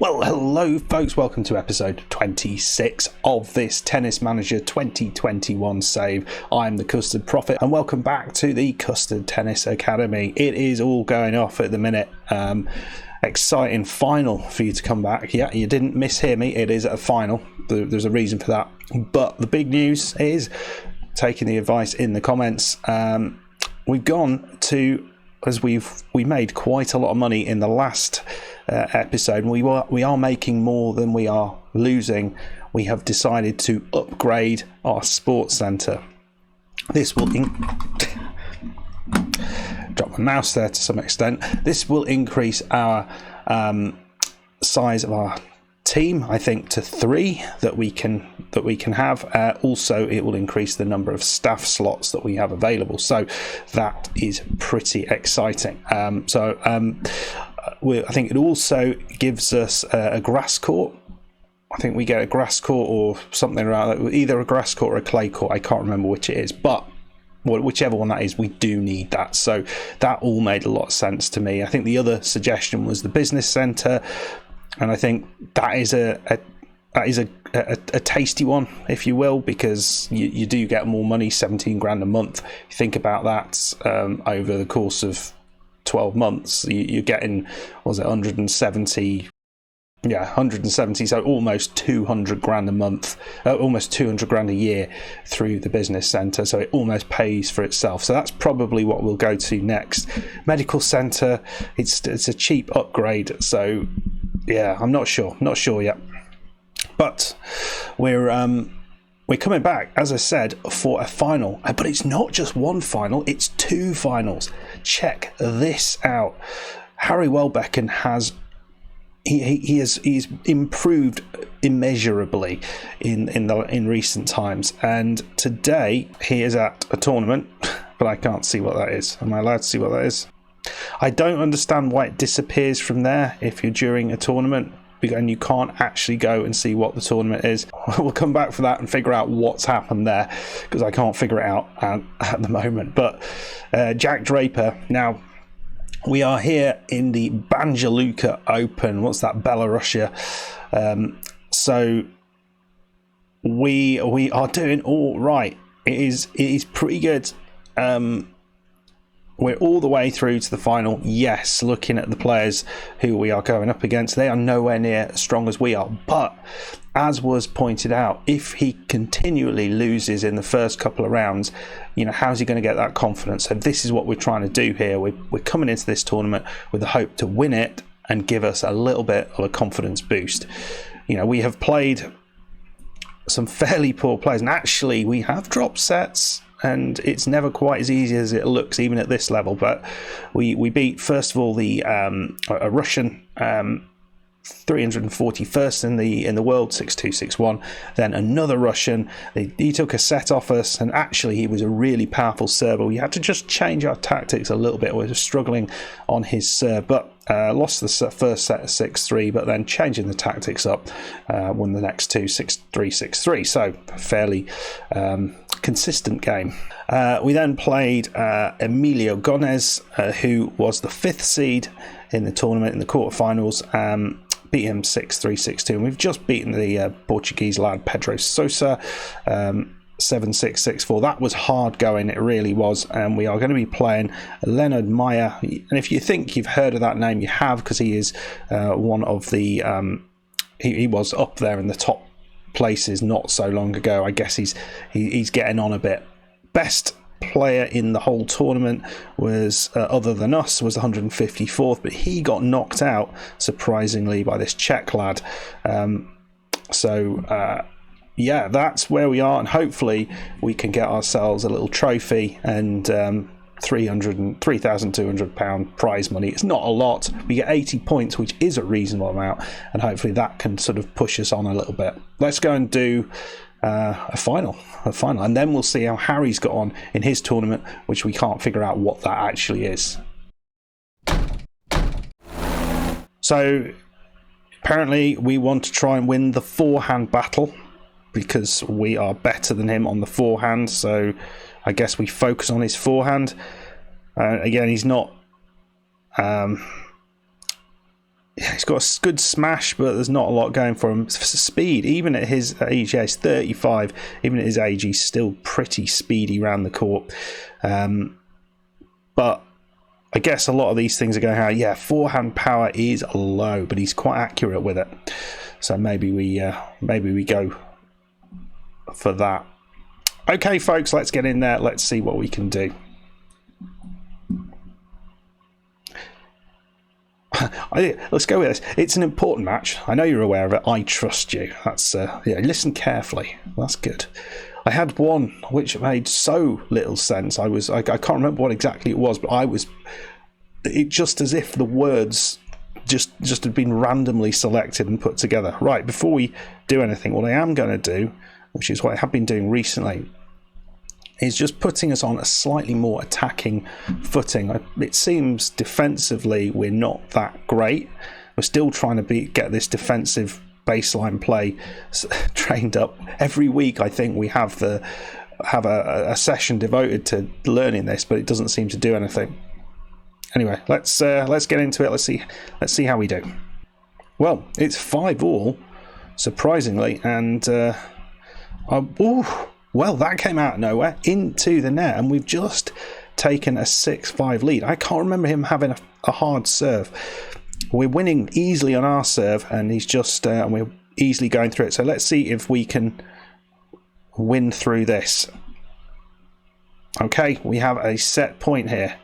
Well, hello folks, welcome to episode 26 of this Tennis Manager 2021 save. I'm the Custard Prophet and welcome back to the Custard Tennis Academy. It is all going off at the minute. Exciting final for you to come back. Yeah, you didn't mishear me, it is a final. There's a reason for that. But the big news is, taking the advice in the comments, we've gone to, as we made quite a lot of money in the last episode. We are making more than we are losing. We have decided to upgrade our sports centre. This will drop my mouse there to some extent. This will increase our size of our team, I think, to 3 that we can have. Also, it will increase the number of staff slots that we have available. So that is pretty exciting. I think it also gives us a grass court. I think we get a grass court or something around that, either a grass court or a clay court. I can't remember which it is, but whichever one that is, we do need that. So that all made a lot of sense to me. I think the other suggestion was the business centre, and I think that is a tasty one, if you will, because you do get more money, 17 grand a month. You think about that over the course of 12 months, you're getting, was it 170? Yeah, 170, so almost 200 grand a month, almost 200 grand a year through the business centre, so it almost pays for itself. So that's probably what we'll go to next. Medical centre, it's a cheap upgrade, so yeah, I'm not sure yet. But we're coming back, as I said, for a final. But it's not just one final, it's 2 finals. Check this out. Harry Welbeken has he's improved immeasurably in recent times. And today he is at a tournament, but I can't see what that is. Am I allowed to see what that is? I don't understand why it disappears from there if you're during a tournament, and you can't actually go and see what the tournament is. We'll come back for that and figure out what's happened there, because I can't figure it out at the moment. But Jack Drapper, now we are here in the Banja Luka Open. What's that? Belarusia. So we are doing all right. It is pretty good. We're all the way through to the final. Yes, looking at the players who we are going up against, they are nowhere near as strong as we are. But as was pointed out, if he continually loses in the first couple of rounds, how's he going to get that confidence? So this is what we're trying to do here. We're coming into this tournament with the hope to win it and give us a little bit of a confidence boost. We have played some fairly poor players, and actually we have dropped sets, and it's never quite as easy as it looks, even at this level. But we beat, first of all, a Russian 341st in the world, 6-2, 6-1. Then another Russian. He took a set off us, and actually he was a really powerful server. We had to just change our tactics a little bit. We were struggling on his serve, but lost the first set 6-3, but then changing the tactics up, won the next 2, 6-3, 6-3. So fairly consistent game. We then played Emilio Gonez, who was the 5th seed in the tournament in the quarterfinals. Beat him 6-3, 6-2, and we've just beaten the Portuguese lad Pedro Sousa 7-6, 6-4. That was hard going, it really was. And we are going to be playing Leonard Meyer, and if you think you've heard of that name, you have, because he is one of the he was up there in the top places not so long ago. I guess he's getting on a bit. Best player in the whole tournament was, other than us, was 154th, but he got knocked out surprisingly by this Czech lad. Yeah, that's where we are, and hopefully we can get ourselves a little trophy and £3,200 prize money. It's not a lot. We get 80 points, which is a reasonable amount, and hopefully that can sort of push us on a little bit. Let's go and do a final, and then we'll see how Harry's got on in his tournament, which we can't figure out what that actually is. So apparently we want to try and win the forehand battle, because we are better than him on the forehand, so I guess we focus on his forehand. Again, he's not he's got a good smash, but there's not a lot going for him. Speed, even at his age, he's 35. Even at his age, he's still pretty speedy around the court. But I guess a lot of these things are going out. Yeah, forehand power is low, but he's quite accurate with it. So maybe we go for that. Okay, folks, let's get in there. Let's see what we can do. Let's go with this. It's an important match. I know you're aware of it. I trust you. That's yeah. Listen carefully. That's good. I had one which made so little sense. I can't remember what exactly it was, but it just as if the words just had been randomly selected and put together. Right, before we do anything, what I am going to do, which is what I have been doing recently, is just putting us on a slightly more attacking footing. It seems defensively we're not that great. We're still trying to get this defensive baseline play trained up. Every week I think we have a session devoted to learning this, but it doesn't seem to do anything. Anyway, let's get into it. Let's see how we do. Well, it's 5-all, surprisingly, and well, that came out of nowhere into the net, and we've just taken a 6-5 lead. I can't remember him having a hard serve. We're winning easily on our serve, and he's just and we're easily going through it. So let's see if we can win through this. Okay, we have a set point here.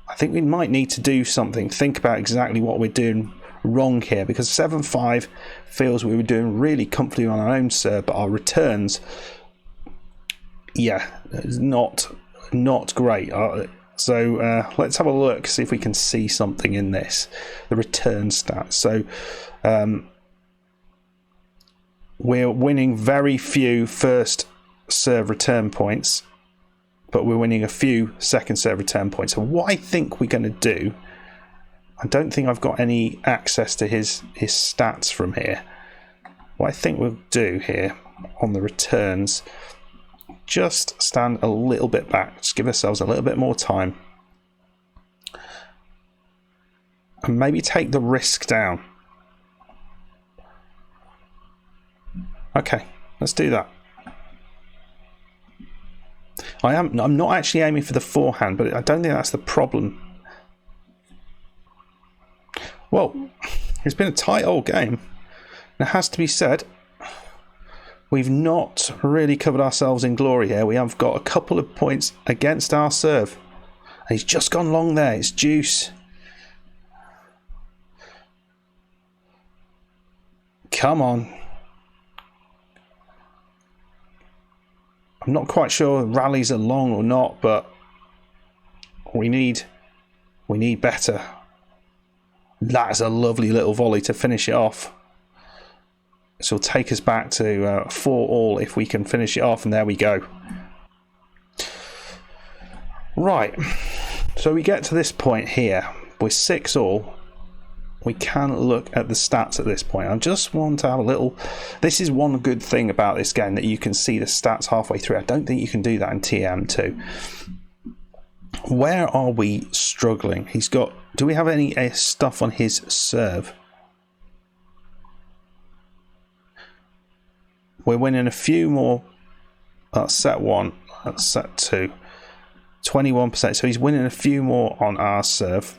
I think we might need to do something. Think about exactly what we're doing wrong here, because 7-5 feels we were doing really comfortably on our own serve, but our returns, yeah, not great. So let's have a look, see if we can see something in this, the return stats. So we're winning very few first serve return points, but we're winning a few second serve return points. So what I think we're going to do, I don't think I've got any access to his stats from here. What I think we'll do here on the returns, just stand a little bit back, just give ourselves a little bit more time, and maybe take the risk down. Okay, let's do that. I'm not actually aiming for the forehand, but I don't think that's the problem. Well, it's been a tight old game. It has to be said, we've not really covered ourselves in glory here. We have got a couple of points against our serve. And he's just gone long there. It's deuce. Come on. I'm not quite sure rallies are long or not, but we need better. That's a lovely little volley to finish it off. So it'll take us back to 4-all if we can finish it off, and there we go. Right, so we get to this point here. We're 6-all. We can look at the stats at this point. I just want to have a little... This is one good thing about this game, that you can see the stats halfway through. I don't think you can do that in TM2. Where are we struggling? He's got... Do we have any stuff on his serve? We're winning a few more. That's set 1. That's set 2. 21%. So he's winning a few more on our serve.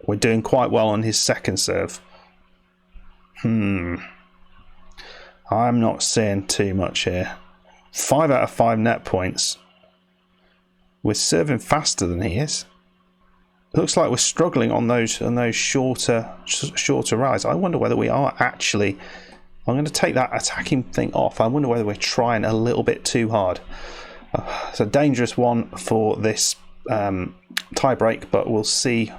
We're doing quite well on his second serve. I'm not seeing too much here. 5 out of 5 net points. We're serving faster than he is. It looks like we're struggling on those shorter rides. I wonder whether we are actually... I'm going to take that attacking thing off. I wonder whether we're trying a little bit too hard. It's a dangerous one for this tie break, but we'll see.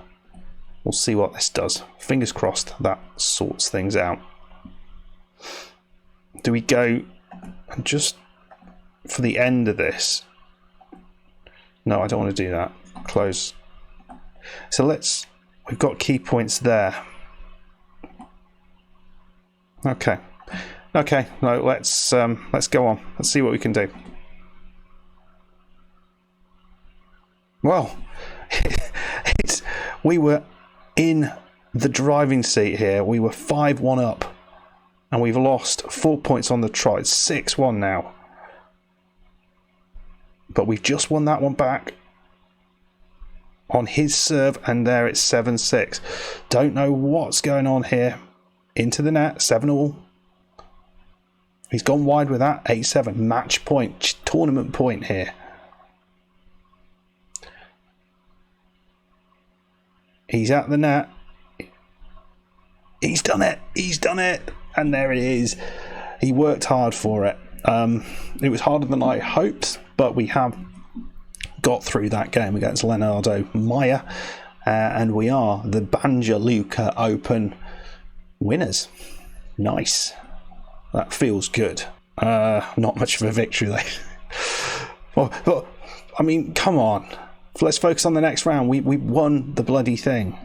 We'll see what this does. Fingers crossed that sorts things out. Do we go just for the end of this? No, I don't want to do that. Close. So we've got key points there. Okay. No, let's go on. Let's see what we can do. Well, we were in the driving seat here. We were 5-1 up, and we've lost 4 points on the trot. It's 6-1 now. But we've just won that one back on his serve, and there it's 7-6. Don't know what's going on here. Into the net, 7-all. He's gone wide with that, 8-7. Match point, tournament point here. He's at the net. He's done it. He's done it. And there it is. He worked hard for it. It was harder than I hoped, but we have got through that game against Leonardo Maia, and we are the Banja Luka Open winners. Nice. That feels good. Not much of a victory though. But I mean, come on. Let's focus on the next round. We won the bloody thing.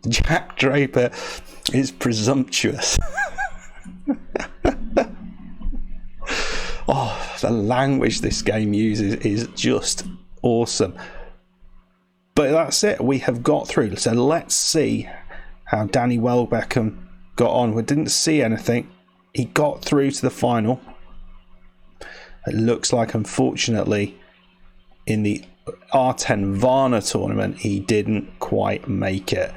Jack Drapper is presumptuous. Oh, the language this game uses is just awesome. But that's it. We have got through. So let's see how Danny Welbeken got on. We didn't see anything. He got through to the final. It looks like, unfortunately, in the R10 Varna tournament, he didn't quite make it.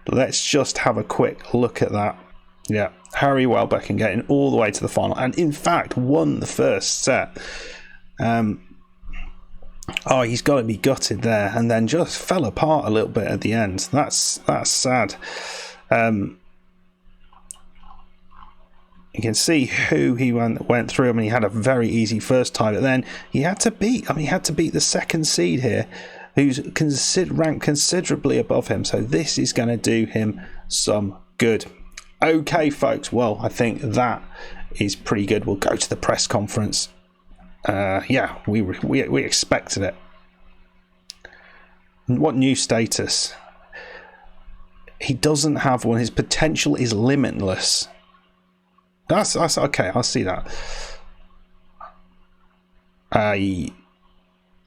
Let's just have a quick look at that. Yeah, Harry Welbeken getting all the way to the final, and in fact won the first set. Oh, he's got to be gutted there, and then just fell apart a little bit at the end. That's sad. You can see who he went through. I mean, he had a very easy first time, but then he had to beat. I mean, he had to beat the second seed here, who's ranked considerably above him. So this is going to do him some good. Okay, folks. Well, I think that is pretty good. We'll go to the press conference. Yeah, we expected it. What new status? He doesn't have one. His potential is limitless. That's okay. I'll see that.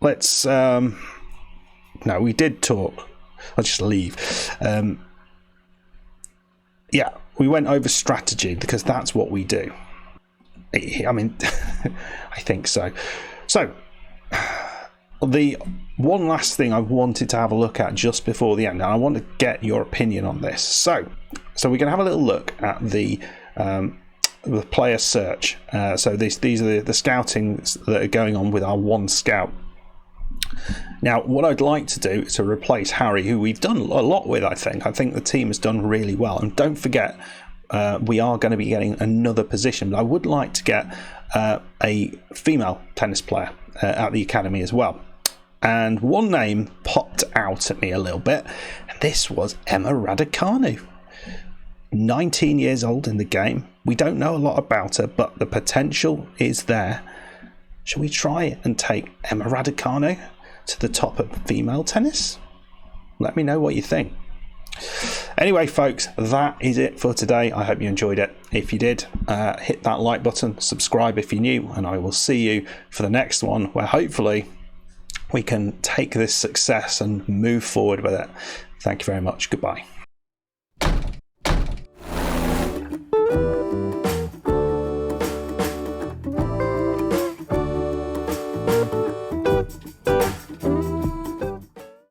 Let's. No, we did talk. I'll just leave. Yeah, we went over strategy because that's what we do. I mean, I think so. So, the one last thing I wanted to have a look at just before the end, and I want to get your opinion on this. So we're going to have a little look at the player search. So these are the scoutings that are going on with our one scout. Now, what I'd like to do is to replace Harry, who we've done a lot with. I think the team has done really well. And don't forget, we are going to be getting another position. But I would like to get a female tennis player at the academy as well. And one name popped out at me a little bit, and this was Emma Raducanu. 19 years old in the game. We don't know a lot about her, but the potential is there. Shall we try and take Emma Raducanu to the top of female tennis? Let me know what you think. Anyway, folks, that is it for today. I hope you enjoyed it. If you did, hit that like button, subscribe if you're new, and I will see you for the next one, where hopefully we can take this success and move forward with it. Thank you very much. Goodbye.